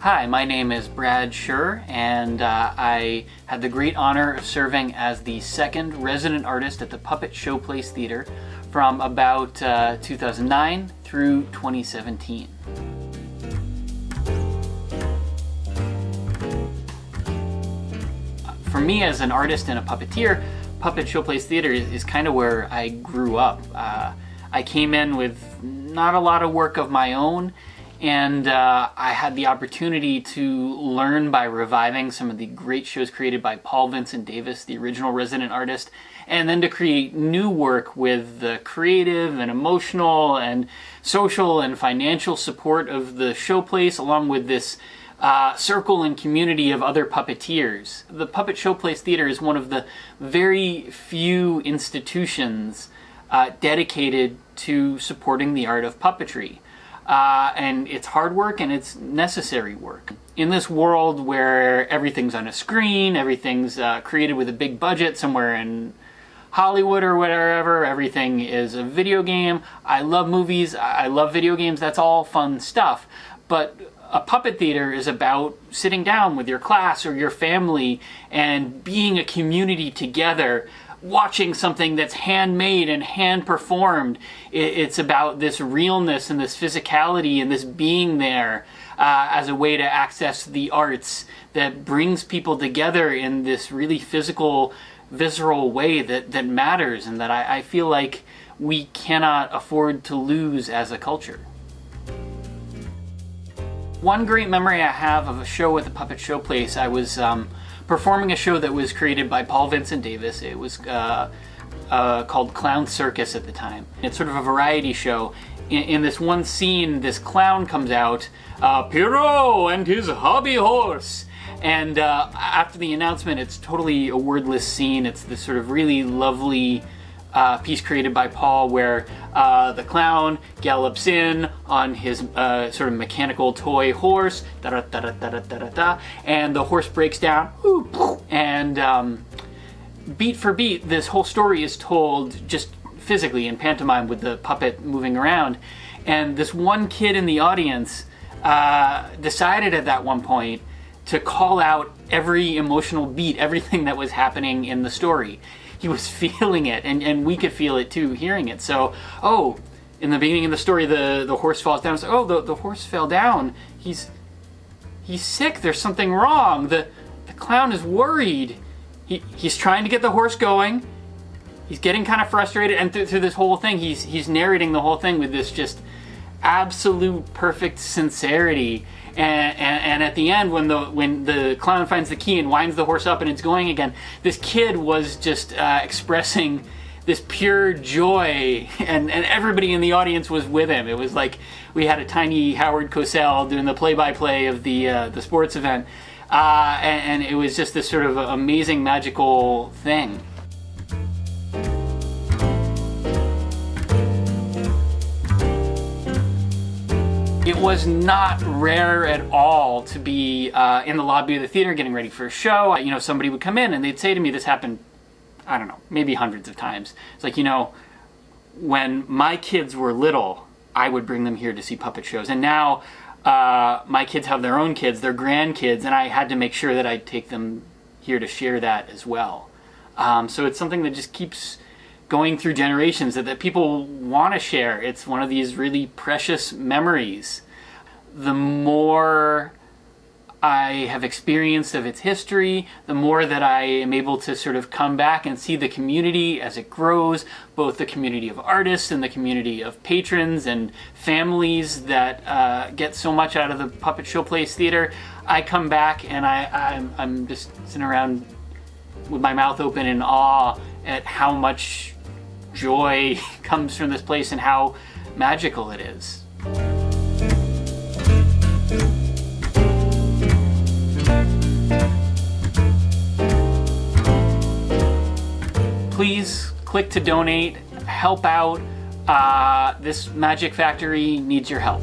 Hi, my name is Brad Shur, and I had the great honor of serving as the second resident artist at the Puppet Showplace Theater from about 2009 through 2017. For me as an artist and a puppeteer, Puppet Showplace Theater is kind of where I grew up. I came in with not a lot of work of my own, and I had the opportunity to learn by reviving some of the great shows created by Paul Vincent Davis, the original resident artist, and then to create new work with the creative and emotional and social and financial support of the Showplace, along with this circle and community of other puppeteers. The Puppet Showplace Theater is one of the very few institutions dedicated to supporting the art of puppetry. And it's hard work and it's necessary work. In this world where everything's on a screen, everything's created with a big budget somewhere in Hollywood or wherever, everything is a video game. I love movies, I love video games, that's all fun stuff. But a puppet theater is about sitting down with your class or your family and being a community together, watching something that's handmade and hand performed. It's about this realness and this physicality and this being there as a way to access the arts that brings people together in this really physical, visceral way that matters and that I feel like we cannot afford to lose as a culture. One great memory I have of a show at the Puppet Showplace, I was performing a show that was created by Paul Vincent Davis. It was called Clown Circus at the time. It's sort of a variety show. In this one scene, this clown comes out, Pierrot and his hobby horse. And after the announcement, it's totally a wordless scene. It's this sort of really lovely piece created by Paul where the clown gallops in on his sort of mechanical toy horse, and the horse breaks down, and beat for beat, this whole story is told just physically in pantomime with the puppet moving around. And this one kid in the audience decided at that one point to call out every emotional beat, everything that was happening in the story. He was feeling it, and we could feel it too, hearing it. So, in the beginning of the story, the horse falls down. It's like, the horse fell down. He's sick. There's something wrong. The clown is worried. He's trying to get the horse going. He's getting kind of frustrated, and through this whole thing, he's narrating the whole thing with this just absolute perfect sincerity. And at the end, when the clown finds the key and winds the horse up and it's going again, this kid was just expressing this pure joy, and everybody in the audience was with him. It was like we had a tiny Howard Cosell doing the play-by-play of the sports event, and it was just this sort of amazing, magical thing. It was not rare at all to be in the lobby of the theater getting ready for a show. Somebody would come in and they'd say to me, this happened, I don't know, maybe hundreds of times. It's like, when my kids were little, I would bring them here to see puppet shows. And now my kids have their own kids, their grandkids, and I had to make sure that I take them here to share that as well. So it's something that just keeps going through generations that people want to share. It's one of these really precious memories. The more I have experienced of its history, the more that I am able to sort of come back and see the community as it grows, both the community of artists and the community of patrons and families that get so much out of the Puppet Showplace Theater. I come back and I'm just sitting around with my mouth open in awe at how much joy comes from this place and how magical it is. Please click to donate, help out. This magic factory needs your help.